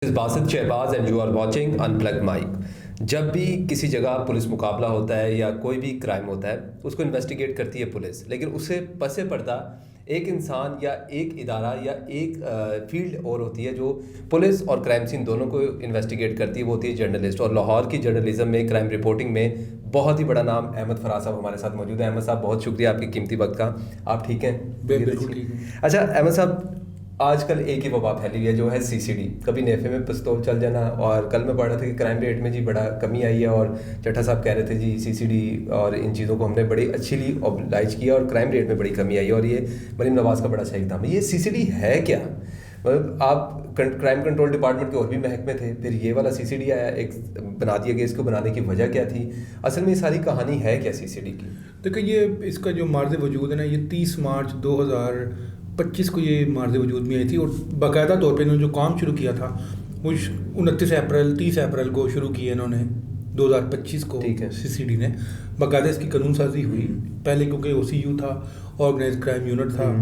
is Basit Shehbaz and you are watching Unplugged Mic. جب بھی کسی جگہ پولیس مقابلہ ہوتا ہے یا کوئی بھی کرائم ہوتا ہے اس کو انویسٹیگیٹ کرتی ہے پولیس، لیکن اسے پس پردہ ایک انسان یا ایک ادارہ یا ایک فیلڈ اور ہوتی ہے جو پولیس اور کرائم سین دونوں کو انویسٹیگیٹ کرتی ہے، وہ ہوتی ہے جرنلسٹ. اور لاہور کی جرنلزم میں کرائم رپورٹنگ میں بہت ہی بڑا نام احمد فراز صاحب ہمارے ساتھ موجود ہیں. احمد صاحب بہت شکریہ آپ کی قیمتی وقت کا. آپ ٹھیک ہیں؟ بالکل ٹھیک. اچھا احمد صاحب، آج کل ایک ہی وبا پھیلی ہوئی ہے جو ہے سی سی ڈی. کبھی نیفے میں پستول چل جانا، اور کل میں پڑھ رہا تھا کہ کرائم ریٹ میں جی بڑا کمی آئی ہے، اور چٹھا صاحب کہہ رہے تھے جی سی سی ڈی اور ان چیزوں کو ہم نے بڑی اچھی لی اوبلائج کیا اور کرائم ریٹ میں بڑی کمی آئی ہے، اور یہ مریم نواز کا بڑا صحیح اقدام ہے. یہ سی سی ڈی ہے کیا؟ مطلب آپ کرائم کنٹرول ڈپارٹمنٹ کے اور بھی محکمے تھے، پھر یہ والا سی سی ڈی آیا، ایک بنا دیا گیا. اس کو بنانے کی وجہ کیا تھی؟ اصل میں یہ ساری کہانی ہے کیا سی سی ڈی کی؟ دیکھیں، یہ اس کا جو مارز وجود ہے نا، یہ 30 مارچ 2025 کو یہ مارز وجود میں آئی تھی، اور باقاعدہ طور پہ انہوں نے جو کام شروع کیا تھا وہ 30 اپریل کو شروع کیا انہوں نے 2025 کو. سی سی ڈی نے باقاعدہ اس کی قانون سازی ہوئی. پہلے کیونکہ او سی یو تھا، آرگنائز کرائم یونٹ تھا،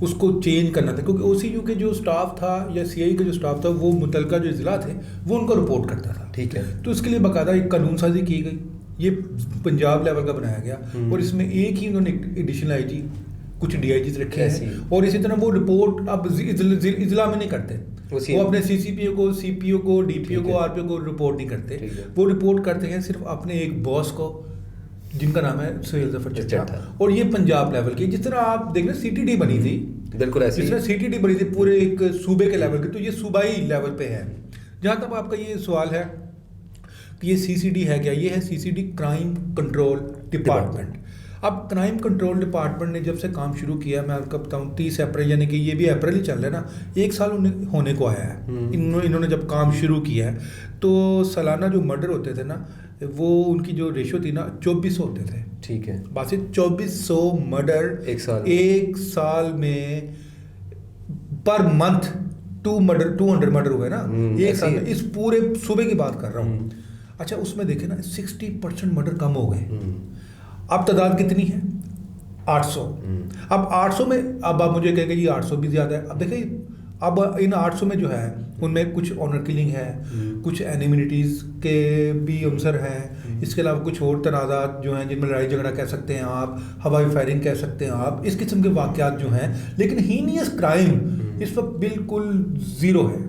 اس کو چینج کرنا تھا، کیونکہ او سی یو کے جو اسٹاف تھا یا سی آئی کا جو اسٹاف تھا وہ متعلقہ جو اضلاع تھے وہ ان کو رپورٹ کرتا تھا. ٹھیک ہے. تو اس کے لیے باقاعدہ ایک قانون سازی کی گئی. یہ پنجاب لیول کا بنایا گیا، اور اس میں ایک ہی انہوں نے ایڈیشنل آئی جی، کچھ ڈی آئی جیز رکھے ہیں، اور اسی طرح وہ رپورٹ اب اضلاع میں نہیں کرتے. وہ اپنے سی سی پی او کو، سی پی او کو، ڈی پی او کو، آر پی او کو رپورٹ نہیں کرتے. وہ رپورٹ کرتے ہیں صرف اپنے ایک باس کو، جن کا نام ہے سہیل ظفر چچا. اور یہ پنجاب لیول کی، جس طرح آپ دیکھ رہے سی ٹی ڈی بنی تھی، بالکل ایسے جس طرح سی ٹی ڈی بنی تھی پورے ایک صوبے کے لیول کی، تو یہ صوبائی لیول پہ ہے. جہاں تک آپ کا یہ سوال ہے کہ یہ سی سی ڈی ہے کیا، یہ ہے C C D crime control department. اب کرائم کنٹرول ڈپارٹمنٹ نے جب سے کام شروع کیا، میں آپ کو بتاؤں 30 اپریل، یعنی کہ یہ بھی اپریل ہی چل رہا ہے نا، 1 سال ہونے کو آیا ہے. انہوں نے جب کام شروع کیا ہے تو سالانہ جو مرڈر ہوتے تھے نا، وہ ان کی جو ریشو تھی نا 2400 ہوتے تھے. ٹھیک ہے. بس 2400 مرڈر ایک سال میں، پر منتھ 200 مرڈر ہوئے نا ایک سال میں. اس پورے صوبے کی بات کر رہا ہوں. اچھا، اس میں دیکھیں نا 60% مرڈر کم ہو گئے. اب تعداد کتنی ہے؟ 800. اب 800 میں اب آپ مجھے کہیں گے جی 800 بھی زیادہ ہے. اب دیکھیں، اب ان 800 میں جو ہے ان میں کچھ آنر کلنگ ہے، کچھ اینیمیٹیز کے بھی عنصر ہیں، اس کے علاوہ کچھ اور تنازعات جو ہیں جن میں لڑائی جھگڑا کہہ سکتے ہیں آپ، ہوائی فائرنگ کہہ سکتے ہیں آپ، اس قسم کے واقعات جو ہیں. لیکن ہینیس کرائم اس وقت بالکل زیرو ہے.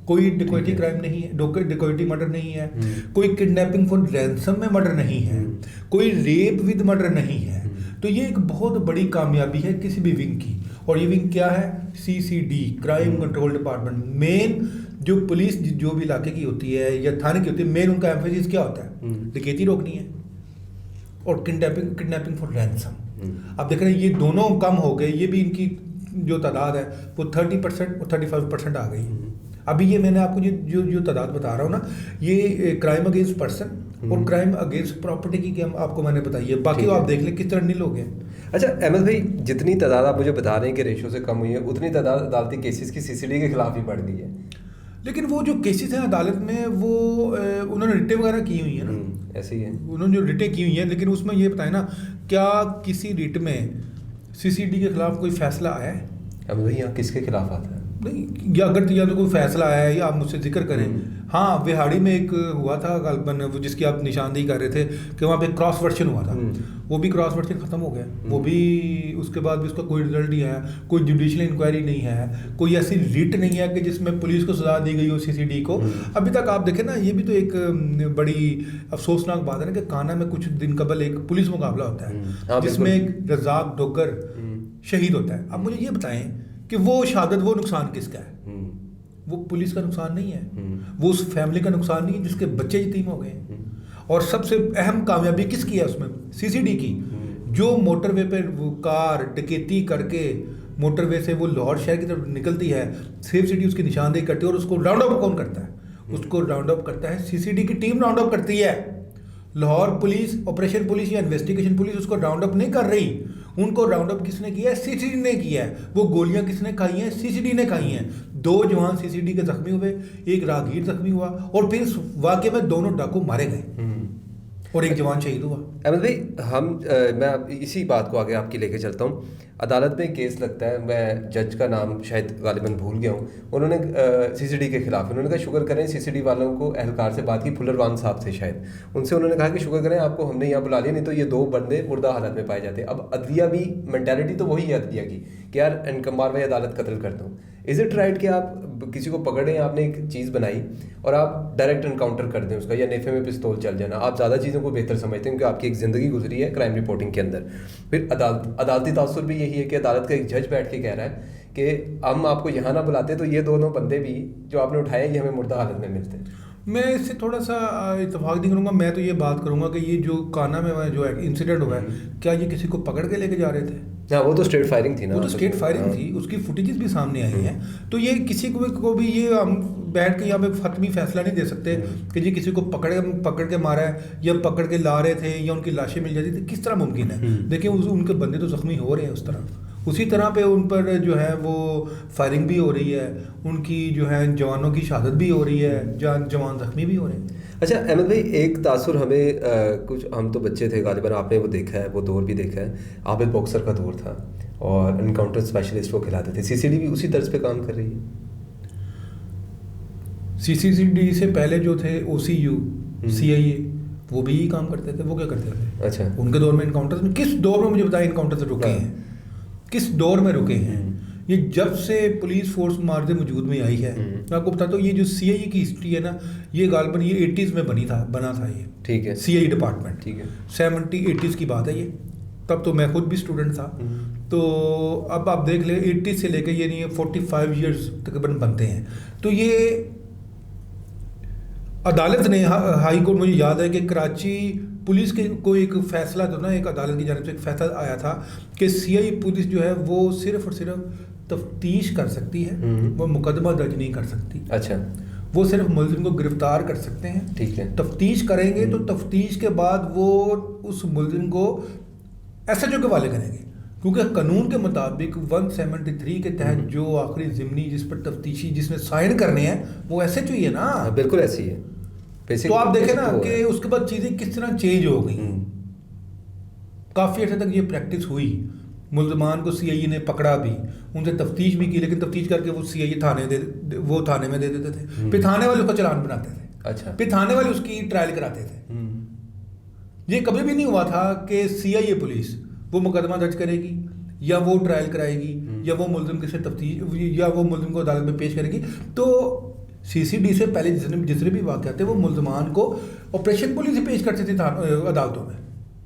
کوئی ڈیکوئٹی کرائم نہیں ہے، ڈیکوئٹی مرڈر نہیں ہے، کوئی کڈنیپنگ فار رینسم میں مرڈر نہیں ہے، کوئی ریپ ود مرڈر نہیں ہے. تو یہ ایک بہت بڑی کامیابی ہے کسی بھی ونگ کی. اور یہ ونگ کیا ہے؟ C C D, crime control department. مین جو پولیس جو بھی علاقے کی ہوتی ہے یا تھانے کی ہوتی ہے، مین ان کا ایمفیسس کیا ہوتا ہے؟ ڈکیتی روکنی ہے اور کڈنیپنگ فار رینسم. اب دیکھ رہے ہیں یہ دونوں کم ہو گئے. یہ بھی ان کی جو تعداد ہے وہ 30% اور 35% آ گئی. ابھی یہ میں نے آپ کو جو تعداد بتا رہا ہوں نا، یہ کرائم اگینسٹ پرسن اور کرائم اگینسٹ پراپرٹی کی آپ کو میں نے بتائی ہے. باقی آپ دیکھ لیں کس طرح نیل ہو گئے. اچھا احمد بھائی، جتنی تعداد آپ مجھے بتا رہے ہیں کہ ریشو سے کم ہوئی ہے، اتنی تعداد عدالتی کیسز کی سی سی ڈی کے خلاف ہی بڑھ گئی ہے. لیکن وہ جو کیسز ہیں عدالت میں، وہ انہوں نے رٹیں وغیرہ کی ہوئی ہیں نا، ایسے ہی ہے. انہوں نے جو رٹیں کی ہوئی ہیں، لیکن اس میں یہ بتائیں نا، کیا کسی رٹ میں سی سی ڈی کے خلاف کوئی فیصلہ آیا ہے؟ اب بھائی یہاں کس کے خلاف آتا ہے؟ نہیں، یا اگر یا تو کوئی فیصلہ آیا ہے یا آپ مجھ سے ذکر کریں. ہاں، وہاڑی میں ایک ہوا تھا غالباً، وہ جس کی آپ نشاندہی کر رہے تھے کہ وہاں پہ کراس ورشن ہوا تھا. وہ بھی کراس ورشن ختم ہو گیا. وہ بھی اس کے بعد بھی اس کا کوئی رزلٹ نہیں آیا، کوئی جوڈیشل انکوائری نہیں ہے، کوئی ایسی ریٹ نہیں ہے کہ جس میں پولیس کو سزا دی گئی ہو سی سی ڈی کو ابھی تک. آپ دیکھیں نا، یہ بھی تو ایک بڑی افسوسناک بات ہے نا کہ کانا میں کچھ دن قبل ایک پولیس مقابلہ ہوتا ہے جس میں ایک رزاق ڈوگر شہید ہوتا ہے. اب مجھے یہ بتائیں کہ وہ شہادت، وہ نقصان کس کا ہے؟ وہ پولیس کا نقصان نہیں ہے، وہ اس فیملی کا نقصان نہیں ہے جس کے بچے یتیم ہو گئے ہیں. اور سب سے اہم کامیابی کس کی ہے اس میں؟ سی سی ڈی کی. جو موٹر وے پہ وہ کار ڈکیتی کر کے موٹر وے سے وہ لاہور شہر کی طرف نکلتی ہے، سیف سٹی اس کی نشاندہی کرتی ہے، اور اس کو راؤنڈ اپ کون کرتا ہے؟ اس کو راؤنڈ اپ کرتا ہے سی سی ڈی کی ٹیم. راؤنڈ اپ کرتی ہے. لاہور پولیس، آپریشن پولیس یا انویسٹیگیشن پولیس اس کو راؤنڈ اپ نہیں کر رہی. ان کو راؤنڈ اپ کس نے کیا ہے؟ سی سی ڈی نے کیا ہے. وہ گولیاں کس نے کھائی ہیں؟ سی سی ڈی نے کھائی ہیں. 2 جوان سی سی ڈی کے زخمی ہوئے، ایک راہگیر زخمی ہوا، اور پھر اس واقعے میں دونوں ڈاکو مارے گئے. اور ایک جوان شہید ہوا. احمد بھائی میں اسی بات کو آگے آپ کی لے کے چلتا ہوں. عدالت میں کیس لگتا ہے, میں جج کا نام شاید غالباً بھول گیا ہوں, انہوں نے سی سی ڈی کے خلاف انہوں نے کہا شکر کریں, سی سی ڈی والوں کو اہلکار سے بات کی, پھلروان صاحب سے شاید, ان سے انہوں نے کہا کہ شکر کریں آپ کو ہم نے یہاں بلا لیا, نہیں تو یہ 2 بندے مردہ حالت میں پائے جاتے. اب عدلیہ بھی مینٹیلٹی تو وہی ہے عدلیہ کی کہ یار انکمار بھائی عدالت قتل کر دوں. از اٹ رائٹ کہ آپ کسی کو پکڑیں, آپ نے ایک چیز بنائی اور آپ ڈائریکٹ انکاؤنٹر کر دیں اس کا, یا نیفے میں پستول چل جانا, آپ زیادہ چیزوں کو بہتر سمجھتے ہیں کیونکہ آپ کی ایک زندگی گزری ہے کرائم رپورٹنگ کے اندر. پھر عدالتی تاثر بھی یہی ہے کہ عدالت کا ایک جج بیٹھ کے کہہ رہا ہے کہ ہم آپ کو یہاں نہ بلاتے تو یہ دونوں بندے بھی جو آپ نے اٹھائے یہ ہمیں مردہ حالت میں ملتے. میں اس سے تھوڑا سا اتفاق نہیں کروں گا. میں تو یہ بات کروں گا کہ یہ جو کانا میں جو انسیڈنٹ ہوا ہے, کیا یہ کسی کو پکڑ کے لے کے جا رہے تھے؟ ہاں وہ تو اسٹریٹ فائرنگ تھی نا, وہ تو اسٹریٹ فائرنگ تھی, اس کی فوٹیجز بھی سامنے آئی ہیں. تو یہ کسی کو بھی یہ ہم بیٹھ کے یہاں پہ حتمی فیصلہ نہیں دے سکتے کہ جی کسی کو پکڑ کے مارا ہے یا پکڑ کے لا رہے تھے یا ان کی لاشیں مل جاتی تھی, کس طرح ممکن ہے؟ دیکھیں ان کے بندے تو زخمی ہو رہے ہیں اس طرح, اسی طرح پہ ان پر جو ہے وہ فائرنگ بھی ہو رہی ہے, ان کی جو ہے جوانوں کی شہادت بھی ہو رہی ہے, جوان زخمی بھی ہو رہے ہیں. اچھا احمد بھائی, ایک تاثر ہمیں کچھ, ہم تو بچے تھے غالباً, آپ نے وہ دیکھا ہے, وہ دور بھی دیکھا ہے, عابد باکسر کا دور تھا اور انکاؤنٹر اسپیشلسٹ وہ کھلاتے تھے. سی سی ڈی بھی اسی طرز پہ کام کر رہی ہے. سی سی ڈی سے پہلے جو تھے او سی یو, سی آئی اے, وہ بھی یہی کام کرتے تھے. وہ کیا کرتے تھے؟ اچھا, ان کے دور میں انکاؤنٹر میں, کس دور میں مجھے بتائیں انکاؤنٹر سے رکے ہیں, کس دور میں رکے ہیں؟ یہ جب سے پولیس فورس معارضے وجود میں آئی ہے, میں آپ کو بتاتا ہوں یہ جو سی آئی اے کی ہسٹری ہے نا, یہ غالباً یہ 80s میں بنا تھا یہ, ٹھیک ہے, سی آئی اے ڈپارٹمنٹ, ٹھیک ہے, 70-80s کی بات ہے یہ. تب تو میں خود بھی اسٹوڈنٹ تھا. تو اب آپ دیکھ لیں 80 سے لے کے یہ نہیں 45 ایئرس تقریباً بنتے ہیں. تو یہ عدالت نے, ہائی کورٹ, مجھے یاد ہے کہ کراچی پولیس کے کو ایک فیصلہ جو نا, ایک عدالت کی جانب سے ایک فیصلہ آیا تھا کہ سی آئی پولیس جو ہے وہ صرف اور صرف تفتیش کر سکتی ہے, وہ مقدمہ درج نہیں کر سکتی. اچھا, وہ صرف ملزم کو گرفتار کر سکتے ہیں, ٹھیک ہے, تفتیش کریں گے تو تفتیش کے بعد وہ اس ملزم کو ایس ایچ او کے حوالے کریں گے, کیونکہ قانون کے مطابق 173 کے تحت جو آخری ضمنی جس پر تفتیشی جس میں سائن کرنے ہیں وہ ایس ایچ او ہی ہے نا. بالکل ایسی ہے. تو آپ دیکھیں نا کہ اس کے بعد چیزیں کس طرح چینج ہو گئی. کافی عرصے تک یہ پریکٹس ہوئی, ملزمان کو سی آئی اے نے پکڑا بھی, ان سے تفتیش بھی کی, لیکن تفتیش کر کے وہ سی آئی اے تھانے میں دے دیتے تھے, پھر تھانے والے اس کا چلان بناتے تھے. اچھا, پھر تھانے والے اس کی ٹرائل کراتے تھے. یہ کبھی بھی نہیں ہوا تھا کہ سی آئی اے پولیس وہ مقدمہ درج کرے گی یا وہ ٹرائل کرائے گی یا وہ ملزم کے سے تفتیش یا وہ ملزم کو عدالت میں پیش کرے گی. تو سی سی ڈی سے پہلے جتنے بھی واقعات تھے وہ ملزمان کو آپریشن پولیس ہی پیش کرتے تھے عدالتوں میں.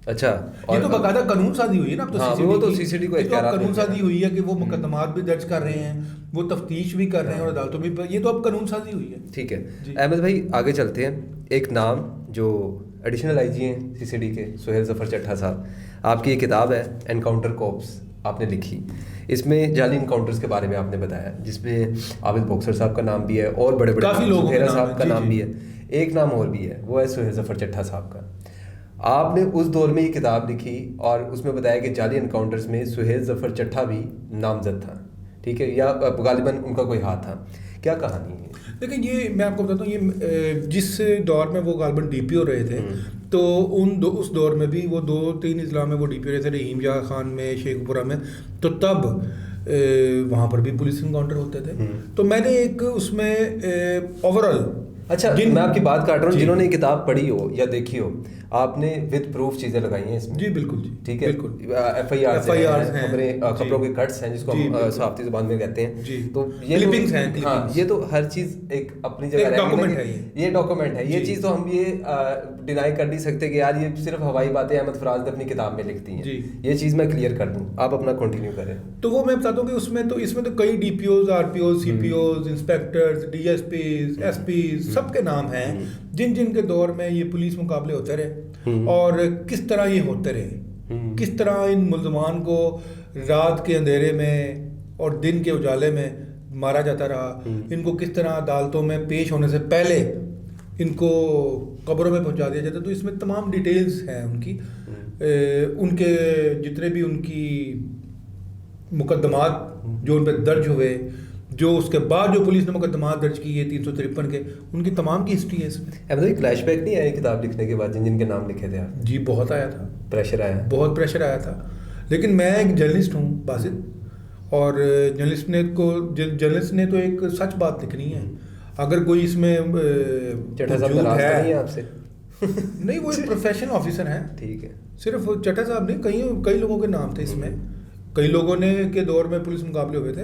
اچھا, یہ تو باقاعدہ قانون سازی ہوئی ہے نا. اب وہ تو سی سی ڈی کو قانون سازی ہوئی ہے کہ وہ مقدمات بھی درج کر رہے ہیں, وہ تفتیش بھی کر رہے ہیں اور عدالتوں میں, یہ تو اب قانون سازی ہوئی ہے. ٹھیک ہے احمد بھائی, آگے چلتے ہیں. ایک نام جو ایڈیشنل آئی جی ہیں سی سی ڈی کے, سہیل ظفر چٹھا صاحب, آپ کی یہ کتاب ہے انکاؤنٹر کوپس, آپ نے لکھی. اس میں جعلی انکاؤنٹرز کے بارے میں آپ نے بتایا, جس میں عابد باکسر صاحب کا نام بھی ہے اور بڑے بڑے لوگ صاحب کا نام بھی ہے. ایک نام اور بھی ہے, وہ ہے سہیل ظفر چٹھا صاحب کا. آپ نے اس دور میں یہ کتاب لکھی اور اس میں بتایا کہ جعلی انکاؤنٹرز میں سہیل ظفر چٹھا بھی نامزد تھا, ٹھیک ہے, یا غالباً ان کا کوئی ہاتھ تھا. کیا کہانی ہے؟ لیکن یہ میں آپ کو بتاتا ہوں, یہ جس دور میں وہ غالباً ڈی پی او رہے تھے, تو اس دور میں بھی وہ 2-3 اضلاع میں وہ ڈی پی او رہے تھے, رحیم جہاں خان میں, شیخ پورہ میں. تو تب وہاں پر بھی پولیس انکاؤنٹر ہوتے تھے. تو میں نے ایک اس میں اوور آل, اچھا میں آپ کی بات کاٹ رہا ہوں, جنہوں نے یہ کتاب پڑھی ہو یا دیکھی ہو, آپ نے ود پروف چیزیں لگائی ہیں اس میں. جی بالکل, جی ٹھیک ہے, ایف آئی آر ہیں, خبروں کے کٹس ہیں جس کو ہم صحافتی زبان میں کہتے ہیں. تو یہ ہاں, یہ تو ہر چیز ایک اپنی جگہ ڈاکومنٹ ہے, یہ ڈاکومنٹ ہے. یہ چیز تو ہم یہ ڈینائی کر نہیں سکتے کہ یار یہ صرف ہوائی باتیں احمد فراز نے اپنی کتاب میں لکھتی ہیں. یہ چیز میں کلیئر کر دوں, آپ اپنا کنٹینیو کریں. تو وہ میں بتاتا ہوں کہ اس میں تو کئی D P Os, R P Os, C P Os, inspectors, D S Ps, S Ps, سب کے نام ہیں جن کے دور میں یہ پولیس مقابلے ہوتے رہے اور کس طرح یہ ہوتے رہے, کس طرح ان ملزمان کو رات کے اندھیرے میں اور دن کے اجالے میں مارا جاتا رہا, ان کو کس طرح عدالتوں میں پیش ہونے سے پہلے ان کو قبروں میں پہنچا دیا جاتا. تو اس میں تمام ڈیٹیلز ہیں ان کی, ان کے جتنے بھی ان کی مقدمات جو ان پہ درج ہوئے, جو اس کے بعد جو پولیس نے مقدمات درج کی ہے 353 کے، ان کی تمام کی ہسٹری ہے اس میں. احمد فلیش بیک نہیں آیا کتاب لکھنے کے بعد جن کے نام لکھے تھے آپ؟ جی بہت آیا تھا، پریشر آیا، بہت پریشر آیا تھا. لیکن میں ایک جرنلسٹ ہوں باسط، اور جرنلسٹ نے تو ایک سچ بات لکھنی ہے. اگر کوئی اس میں چٹھا صاحب ناراض تو نہیں ہے آپ سے؟ نہیں، وہ ایک پروفیشنل آفیسر ہیں. ٹھیک ہے. صرف چٹھا صاحب نہیں، کئی لوگوں کے نام تھے اس میں. کئی لوگوں نے کے دور میں پولیس مقابلے ہوئے تھے.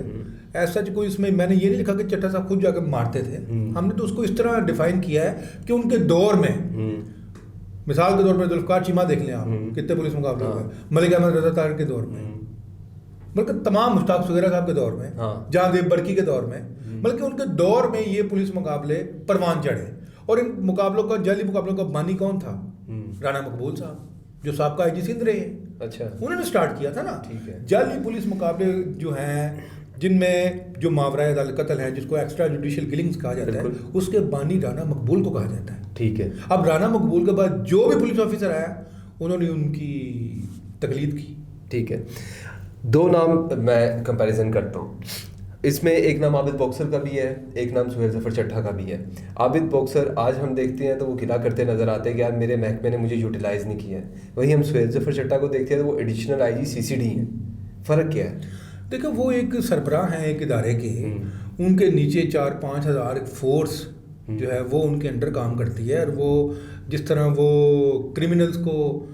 ایسا کوئی اس میں نے یہ نہیں لکھا کہ چٹھا صاحب خود جا کے مارتے تھے. ہم نے تو اس کو اس طرح ڈیفائن کیا ہے کہ ان کے دور میں، مثال کے طور پر ذوالفقار چیمہ دیکھ لیں آپ، کتنے پولیس مقابلے ہوئے. ملک احمد رضا طاہر کے دور میں، بلکہ تمام مشتاق سگیرہ صاحب کے دور میں، جہاں دیو برکی کے دور میں، بلکہ ان کے دور میں یہ پولیس مقابلے پروان چڑھے. اور ان مقابلوں کا، جعلی مقابلوں کا بانی کون تھا؟ رانا مقبول صاحب، جو سابقہ آئی جی سندھ رہے ہیں. اچھا، انہوں نے سٹارٹ کیا تھا نا. ٹھیک ہے. جعلی پولیس مقابلے جو ہیں، جن میں جو ماورائے عدالت قتل ہے، جس کو ایکسٹرا جوڈیشل کلنگز کہا جاتا ہے، اس کے بانی رانا مقبول کو کہا جاتا ہے. ٹھیک ہے. اب رانا مقبول کے بعد جو بھی پولیس آفیسر آیا، انہوں نے ان کی تقلید کی. ٹھیک ہے. دو نام میں کمپیریزن کرتا ہوں. اس میں ایک نام عابد باکسر کا بھی ہے، ایک نام سہیل ظفر چٹھا کا بھی ہے. عابد باکسر آج ہم دیکھتے ہیں تو وہ گلا کرتے نظر آتے ہیں کہ یار میرے محکمے نے مجھے یوٹیلائز نہیں کیا ہے. وہیں ہم سہیل ظفر چٹھا کو دیکھتے ہیں تو وہ ایڈیشنل آئی جی CCD ہیں. فرق کیا ہے؟ دیکھو، وہ ایک سربراہ ہیں ایک ادارے کے، ان کے نیچے 4-5 ہزار فورس جو ہے وہ ان کے انڈر کام کرتی ہے. اور وہ جس طرح وہ کرمنلز کو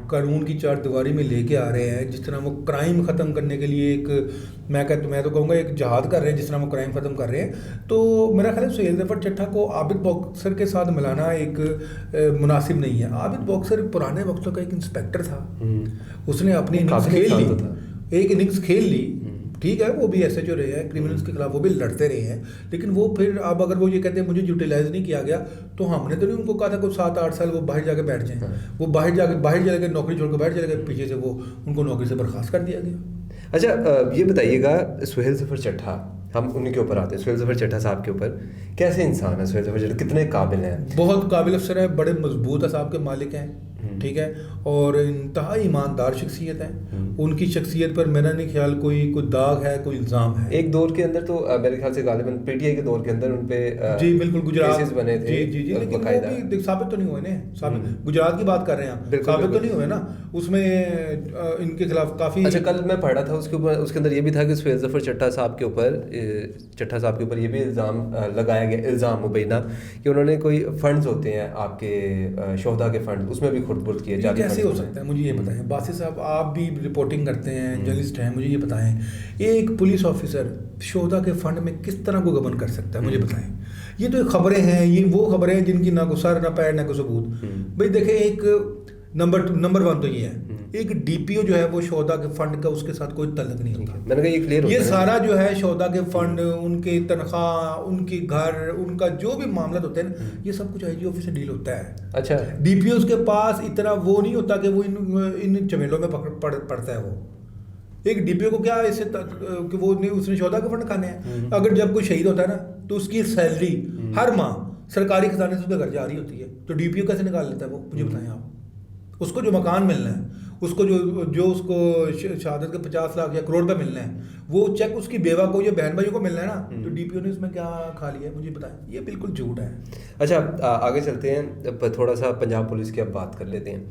قانون کی چار دیواری میں لے کے آ رہے ہیں، جس طرح وہ کرائم ختم کرنے کے لیے ایک میں تو کہوں گا ایک جہاد کر رہے ہیں، جس طرح وہ کرائم ختم کر رہے ہیں، تو میرا خیال ہے سہیل ظفر چٹھا کو عابد باکسر کے ساتھ ملانا ایک مناسب نہیں ہے. عابد باکسر پرانے وقتوں کا ایک انسپیکٹر تھا. اس نے اپنی اننگز کھیل لی، ایک اننگز کھیل لی. ٹھیک ہے، وہ بھی SHO رہے ہیں، کرمنلز کے خلاف وہ بھی لڑتے رہے ہیں. لیکن وہ پھر اب اگر وہ یہ کہتے ہیں مجھے یوٹیلائز نہیں کیا گیا، تو ہم نے تو نہیں ان کو کہا تھا کوئی 7-8 سال وہ باہر جا کے بیٹھ جائیں. وہ باہر چلے گئے، نوکری چھوڑ کے باہر چلے گئے، پیچھے سے وہ ان کو نوکری سے برخاست کر دیا گیا. اچھا، یہ بتائیے گا سہیل ظفر چٹھا، ہم انہیں کے اوپر آتے ہیں، سہیل ظفر چٹھا صاحب کے اوپر. کیسے انسان ہے سہیل ظفر چٹھا؟ کتنے قابل ہیں؟ بہت قابل افسر ہیں، بڑے مضبوط اعصاب کے مالک ہیں. ٹھیک ہے، اور انتہائی ایماندار شخصیت ہے. ان کی شخصیت پر میرا نہیں خیال کوئی داغ ہے، کوئی الزام ہے. ایک دور کے اندر تو میرے خیال سے غالباً PTI کے دور کے اندر ان پہ جی بالکل گجرات کیسز بنے تھے. جی لیکن وہ بھی ثابت تو نہیں ہوئے نا. گجرات کی بات کر رہے ہیں، ثابت تو نہیں ہوئے نا. اس میں ان کے خلاف کافی. اچھا، کل میں پڑھا تھا اس کے اوپر، اس کے اندر یہ بھی تھا کہ سہیل ظفر چٹھا صاحب کے اوپر یہ بھی الزام لگایا گیا، الزام مبینہ، کہ انہوں نے کوئی فنڈز ہوتے ہیں آپ کے شہداء کے فنڈ، اس میں بھی خرد برد کیے. کیسے ہو سکتا ہے؟ مجھے یہ بتائیں باسط صاحب، آپ بھی رپورٹنگ کرتے ہیں، جرنلسٹ ہیں، مجھے یہ بتائیں ایک پولیس آفیسر شہداء کے فنڈ میں کس طرح کو گبن کر سکتا ہے؟ مجھے بتائیں. یہ تو خبریں ہیں، یہ وہ خبریں ہیں جن کی نہ کو سر نہ پیر نہ کو ثبوت. بھائی دیکھیں، ایک نمبر 1 تو یہ ہے، ایک DPO جو ہے وہ شہداء کے فنڈ کا اس کے ساتھ کوئی تعلق نہیں ہوتا. میں نے کہا یہ کلیئر، یہ سارا جو ہے شہداء کے فنڈ، ان کی تنخواہ، ان کی گھر، ان کا جو بھی معاملات ہوتے ہیں نا، یہ سب کچھ IG آفس سے ڈیل ہوتا ہے. اچھا، DPOs کے پاس اتنا وہ نہیں ہوتا کہ وہ ان چمیلوں میں پڑتا ہے. وہ ایک DPO کو کیا اس سے کہ وہ اس نے شہداء کے فنڈ کھانے ہیں. اگر جب کوئی شہید ہوتا ہے نا تو اس کی سیلری ہر ماہ سرکاری خزانے سے اس کے گھر جا رہی ہوتی ہے، تو DPO کیسے نکال لیتا ہے وہ؟ مجھے بتائیں آپ. اس کو جو مکان ملنا ہے، اس کو جو اس کو شہادت کے 50 لاکھ یا کروڑ پہ ملنا ہے، وہ چیک اس کی بیوہ کو یا بہن بھائیوں کو ملنا ہے نا، تو DPO نے اس میں کیا کھا لیا ہے؟ مجھے بتائیں. یہ بالکل جھوٹ ہے. اچھا، آگے چلتے ہیں، تھوڑا سا پنجاب پولیس کی اب بات کر لیتے ہیں.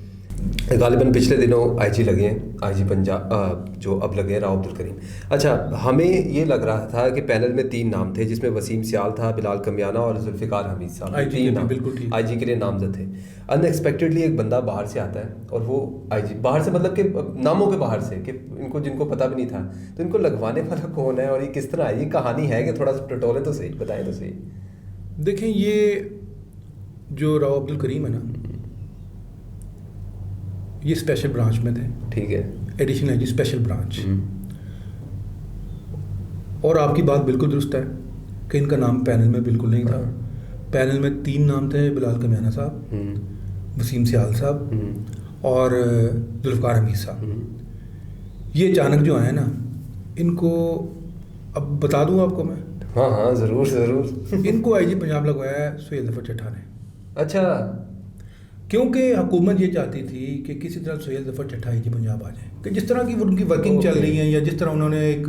غالباً پچھلے دنوں IG لگے ہیں، IG پنجاب جو اب لگے ہیں راؤ عبدالکریم. اچھا، ہمیں یہ لگ رہا تھا کہ پینل میں 3 نام تھے، جس میں وسیم سیال تھا، بلال کمیانہ اور ذوالفقار حمید صاحب. 3 نام IG کے لیے نامزد تھے. ان ایکسپیکٹڈلی ایک بندہ باہر سے آتا ہے، اور وہ IG باہر سے، مطلب کہ ناموں کے باہر سے، کہ جن کو پتہ بھی نہیں تھا، تو ان کو لگوانے والا کون ہے اور یہ کس طرح ہے؟ یہ کہانی ہے کہ تھوڑا سا ٹٹولے تو صحیح بتائیں تو صحیح. دیکھیں، یہ جو راؤ عبدالکریم ہے نا، یہ اسپیشل برانچ میں تھے. ٹھیک ہے، ایڈیشنل IG اسپیشل برانچ. اور آپ کی بات بالکل درست ہے کہ ان کا نام پینل میں بالکل نہیں تھا. پینل میں 3 نام تھے، بلال کمیانہ صاحب، وسیم سیال صاحب اور ذوالفقار حمید صاحب. یہ اچانک جو آئے نا، ان کو اب بتا دوں آپ کو میں. ہاں ضرور. ان کو IG پنجاب لگوایا ہے سہیل ظفر چٹھا نے. اچھا، کیونکہ حکومت یہ چاہتی تھی کہ کسی طرح سہیل ظفر چٹھا IG پنجاب آ جائیں، کہ جس طرح کی ان کی ورکنگ چل رہی ہے، یا جس طرح انہوں نے ایک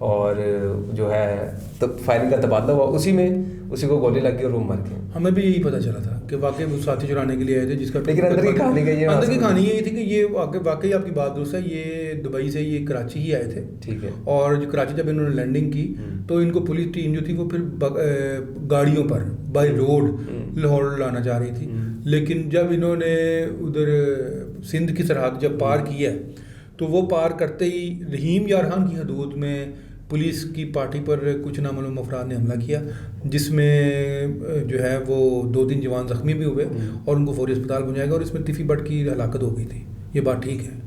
اور جو ہے فائرنگ کا تبادلہ ہوا, اسی کو گولی لگ گئی اور وہ مر گئے. ہمیں بھی یہی پتہ چلا تھا کہ واقعی وہ ساتھی چرانے کے لیے آئے تھے, جس کا لیکن اندر کی کہانی یہی تھی کہ یہ واقعی آپ کی بات درست ہے, یہ دبئی سے یہ کراچی ہی آئے تھے. ٹھیک ہے. اور جو کراچی جب انہوں نے لینڈنگ کی تو ان کو پولیس ٹیم جو تھی وہ پھر گاڑیوں پر بائی روڈ لاہور لانا چاہ رہی تھی, لیکن جب انہوں نے ادھر سندھ کی سرحد جب پار کیا تو وہ پار کرتے ہی رحیم یار خان کی حدود میں پولیس کی پارٹی پر کچھ نامعلوم افراد نے حملہ کیا, جس میں جو ہے وہ 2-3 جوان زخمی بھی ہوئے اور ان کو فوری اسپتال پہنچایا گیا, اور اس میں طفی بٹ کی ہلاکت ہو گئی تھی. یہ بات ٹھیک ہے؟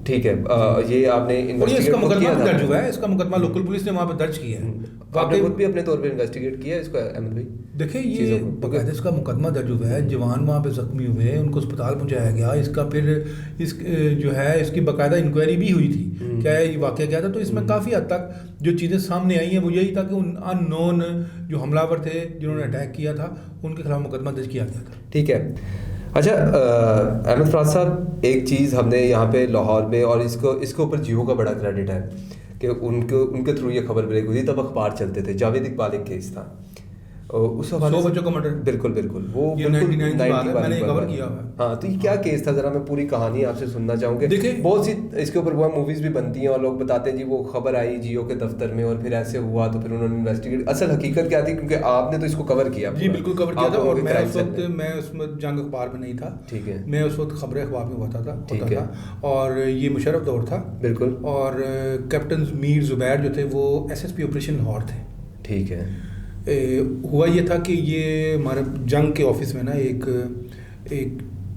ٹھیک ہے. یہ آپ نے اس کا مقدمہ درج ہوا ہے, اس کا مقدمہ لوکل پولیس نے وہاں پہ درج کیا ہے. آپ نے خود بھی اپنے طور پہ انویسٹیگیٹ کیا ہے اس کو احمد بھائی؟ دیکھیں یہ باقاعدہ اس کا مقدمہ درج ہوا ہے, جوان وہاں پہ زخمی ہوئے, ان کو اسپتال پہنچایا گیا. اس کا پھر جو ہے اس کی باقاعدہ انکوائری بھی ہوئی تھی کیا یہ واقعہ کیا تھا. تو اس میں کافی حد تک جو چیزیں سامنے آئی ہیں وہ یہی تھا کہ ان ان نون جو حملہ ور تھے جنہوں نے اٹیک کیا تھا ان کے خلاف مقدمہ درج کیا گیا تھا. ٹھیک ہے. اچھا احمد فراز صاحب, ایک چیز ہم نے یہاں پہ لاہور میں, اور اس کے اوپر جیو کا بڑا کریڈٹ ہے کہ ان کے تھرو یہ خبر بریک ہوئی, تب اخبار چلتے تھے. جاوید اقبال ایک کیس تھا, اس حوالے 100 بچوں کا مرڈر. بالکل وہ 99 کی بات ہے, میں نے کور کیا ہوا ہے. ہاں, تو یہ کیا کیس تھا, ذرا میں پوری کہانی آپ سے سننا چاہوں گا. دیکھیں بہت سی اس کے اوپر وہ موویز بھی بنتی ہیں اور لوگ بتاتے ہیں جی وہ خبر آئی جیو کے دفتر میں اور پھر ایسے ہوا تو پھر انہوں نے انویسٹیگیٹ. اصل حقیقت کیا تھی, کیونکہ آپ نے تو اس کو کور کیا. جی بالکل کور کیا تھا, اور میں اس میں جنگ اخبار میں نہیں تھا. ٹھیک ہے. میں اس وقت خبر اخبار میں ہوتا تھا, اور یہ مشرف دور تھا. بالکل. اور کیپٹن میر زبیر جو تھے وہ SSP آپریشن لاہور تھے. ٹھیک ہے. ہوا یہ تھا کہ یہ ہمارے جنگ کے آفس میں نا ایک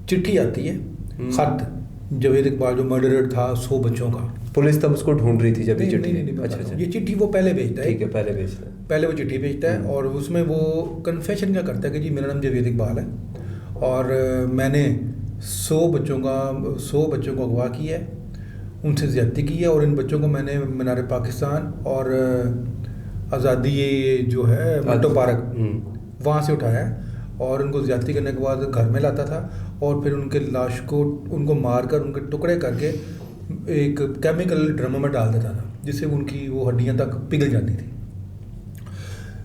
چٹھی آتی ہے, خط, جاوید اقبال جو مرڈرر تھا 100 بچوں کا. پولیس تب اس کو ڈھونڈ رہی تھی جب یہ چٹھی. اچھا یہ چٹھی وہ پہلے بھیجتا ہے. ٹھیک ہے, پہلے وہ چٹھی بھیجتا ہے, اور اس میں وہ کنفیشن کیا کرتا ہے کہ جی میرا نام جاوید اقبال ہے اور میں نے 100 بچوں کو اغوا کیا ہے, ان سے زیادتی کی ہے, اور ان بچوں کو میں نے مینار پاکستان اور آزادی جو ہے منٹو پارک وہاں سے اٹھایا ہے, اور ان کو زیادتی کرنے کے بعد گھر میں لاتا تھا, اور پھر ان کے لاش کو ان کو مار کر ان کے ٹکڑے کر کے ایک کیمیکل ڈرموں میں ڈال دیتا تھا, جس سے ان کی وہ ہڈیاں تک پگھل جاتی تھی.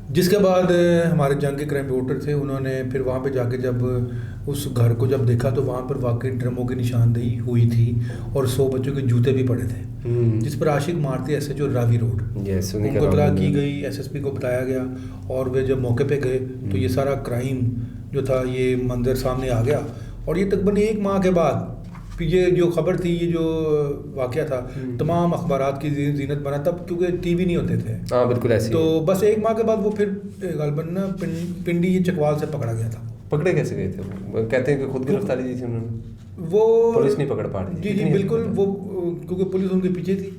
جس کے بعد ہمارے جنگ کے کرائم رپورٹر تھے, انہوں نے پھر وہاں پہ جا کے جب اس گھر کو جب دیکھا تو وہاں پر واقعی ڈرموں کی نشاندہی ہوئی تھی, اور 100 بچوں کے جوتے بھی پڑے تھے, جس پر عاشق مارتے SHO راوی روڈ. ان کو اطلاع کی گئی, SSP کو بتایا گیا, اور وہ جب موقع پہ گئے تو یہ سارا کرائم جو تھا یہ منظر سامنے آ گیا. اور یہ تقریباً 1 ماہ کے بعد یہ جو خبر تھی, یہ جو واقعہ تھا, تمام اخبارات کی زینت بنا, تب کیونکہ ٹی وی نہیں ہوتے تھے. ہاں بالکل ایسے. تو بس 1 ماہ کے بعد وہ پھر غالباً نا پنڈی چکوال سے پکڑا گیا تھا. پکڑے کیسے گئے تھے وہ؟ کہتے ہیں کہ خود گرفتاری دی تھی انہوں نے, وہ پولیس نہیں پکڑ پا رہی. جی بالکل, وہ کیونکہ پولیس ان کے پیچھے تھی,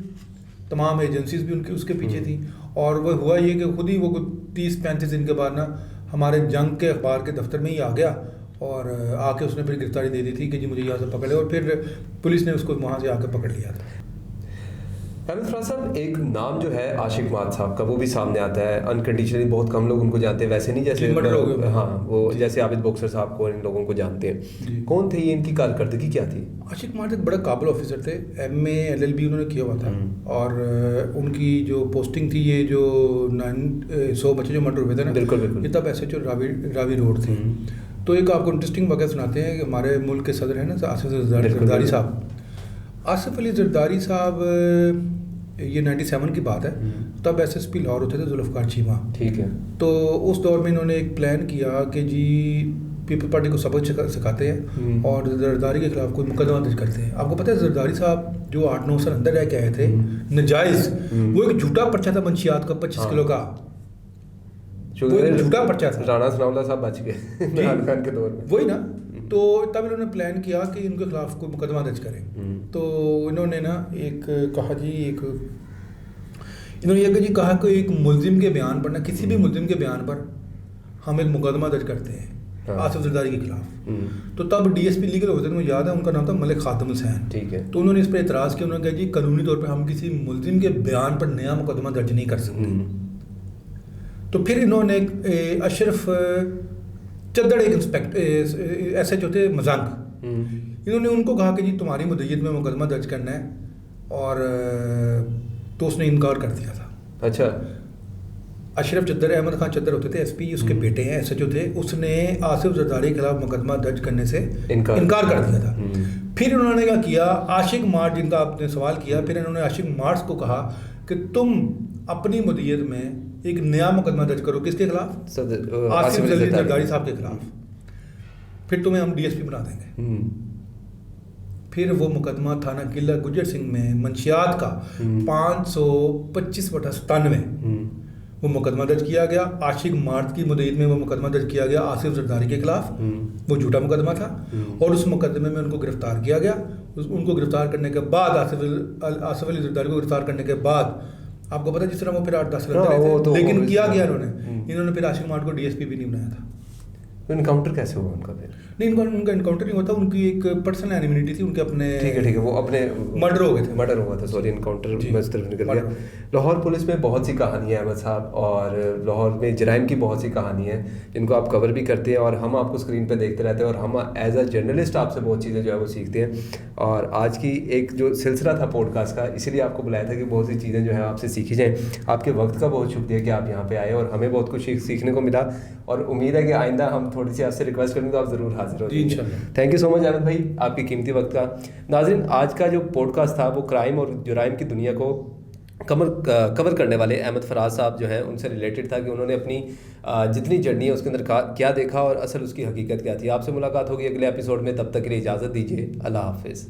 تمام ایجنسیز بھی ان کی اس کے پیچھے تھی, اور وہ ہوا یہ کہ خود ہی وہ 30-35 دن کے بعد نا ہمارے جنگ کے اخبار کے دفتر میں ہی آ گیا, اور آ کے اس نے پھر گرفتاری دے دی تھی کہ جی مجھے یہاں سے پکڑ لے, اور پھر پولیس نے اس کو وہاں سے آ کے پکڑ لیا تھا. احمد فراز صاحب, ایک نام جو ہے عاشق مات صاحب کا وہ بھی سامنے آتا ہے انکنڈیشنلی, بہت کم لوگ ان کو جانتے ہیں, ویسے نہیں جیسے ہاں وہ جیسے عابد بوکسر صاحب کو ان لوگوں کو جانتے ہیں. کون تھے یہ, ان کی کارکردگی کیا تھی؟ عاشق مات ایک بڑا قابل آفیسر تھے, MA LLB انہوں نے کیا ہوا تھا, اور ان کی جو پوسٹنگ تھی یہ جو 100 بچے جو مرڈر ہوئے تھے نا, بالکل یہ تب SHO راوی روڈ تھے. تو ایک آپ کو انٹرسٹنگ واقعہ سناتے ہیں کہ ہمارے ملک کے صدر ہیں نا آصف زرداری صاحب. آصف علی زرداری صاحب, یہ 97 کی بات ہے, تب SSP لاہور ہوتے تھے ذوالفقار چیمہ. ٹھیک ہے. تو اس دور میں انہوں نے ایک پلان کیا کہ جی پیپل پارٹی کو سبق سکھاتے ہیں اور زرداری کے خلاف کوئی مقدمہ درج کرتے ہیں. آپ کو پتہ ہے زرداری صاحب جو 8-9 سال اندر رہ کے آئے تھے ناجائز, وہ ایک جھوٹا پرچہ تھا منشیات کا 25 کلو کا, جھوٹا پرچہ تھا. رانا ثناء اللہ صاحب بچ گئے عمران خان کے دور میں, وہی نا. تو تب انہوں نے پلان کیا کہ ان کے خلاف کوئی مقدمہ درج کریں. تو انہوں نے نا ایک کہا جی انہوں نے یہ کہ جی کہا کہ ایک ملزم کے بیان پر نا, کسی بھی ملزم کے بیان پر ہم ایک مقدمہ درج کرتے ہیں آصف زرداری کے خلاف. تو تب DSP لیگل ہوتے تھے, مجھے یاد ہے ان کا نام تھا ملک خاتم حسین. ٹھیک ہے. تو انہوں نے اس پر اعتراض کیا, انہوں نے کہا جی قانونی طور پہ ہم کسی ملزم کے بیان پر نیا مقدمہ درج نہیں کر سکتے. تو پھر انہوں نے اشرف چدڑ ایک SHO تھے مزنگ, انہوں نے ان کو کہا کہ جی تمہاری مدعیت میں مقدمہ درج کرنا ہے, اور تو اس نے انکار کر دیا تھا. اچھا. اشرف چدر, احمد خان چدر ہوتے تھے ایس پی, اس کے بیٹے ہیں ایس ایچ او تھے, اس نے آصف زرداری کے خلاف مقدمہ درج کرنے سے انکار کر دیا تھا. پھر انہوں نے کیا کیا, عاشق مارٹ جن کا آپ نے سوال کیا, پھر انہوں نے عاشق مارٹس کو کہا کہ تم اپنی مدیریت میں ایک نیا مقدمہ درج کرو. کس کے خلاف؟ آصف زرداری صاحب کے خلاف. پھر تمہیں ہم ڈی ایس پی بنا دیں گے. پھر وہ مقدمہ تھانہ قلعہ گجر سنگھ میں منشیات کا 525/97 وہ مقدمہ درج کیا گیا. عاشق مارٹ کی مدعیت میں وہ مقدمہ درج کیا گیا آصف زرداری کے خلاف. وہ جھوٹا مقدمہ تھا, اور اس مقدمے میں ان کو گرفتار کیا گیا. ان کو گرفتار کرنے کے بعد آصف علی زرداری کو گرفتار کرنے کے بعد آپ کو پتا جس طرح وہ پھر 8-10 لڑتے رہے تھے, لیکن کیا گیا انہوں نے پھر عاشق مارٹ کو ڈی ایس پی بھی نہیں بنایا تھا. انکاؤنٹر کیسے ہوا ان کا پھر؟ نہیں, ان کا انکاؤنٹر نہیں ہوتا, ان کی ایک پرسنل اینیمیٹی تھی ان کے اپنے. ٹھیک ہے, وہ اپنے مرڈر ہو گئے تھے. مرڈر ہوا تھا, سوری, انکاؤنٹر میں اس طرف نکل گیا. لاہور پولیس میں بہت سی کہانیاں ہیں احمد صاحب, اور لاہور میں جرائم کی بہت سی کہانیاں ہیں جن کو آپ کور بھی کرتے ہیں, اور ہم آپ کو اسکرین پہ دیکھتے رہتے ہیں, اور ہم ایز اے جرنلسٹ آپ سے بہت چیزیں جو ہے وہ سیکھتے ہیں. اور آج کی ایک جو سلسلہ تھا پوڈ کاسٹ کا, اسی لیے آپ کو بلایا تھا کہ بہت سی چیزیں جو ہے آپ سے سیکھی جائیں. آپ کے وقت کا بہت شکریہ کہ آپ یہاں پہ آئے, اور ہمیں بہت کچھ سیکھنے کو ملا, اور امید ہے کہ آئندہ ہم تھوڑی سی آپ سے ریکویسٹ کریں تو آپ ضرور حاضر ہو جائیں. تھینک یو سو مچ احمد بھائی, آپ کی قیمتی وقت کا. ناظرین, آج کا جو پوڈ کاسٹ تھا وہ کرائم اور جرائم کی دنیا کو کور کرنے والے احمد فراز صاحب جو ہیں ان سے ریلیٹڈ تھا, کہ انہوں نے اپنی جتنی جرنی ہے اس کے اندر کیا دیکھا اور اصل اس کی حقیقت کیا تھی. آپ سے ملاقات ہوگی اگلے ایپیسوڈ میں, تب تک کے لیے اجازت دیجیے. اللہ حافظ.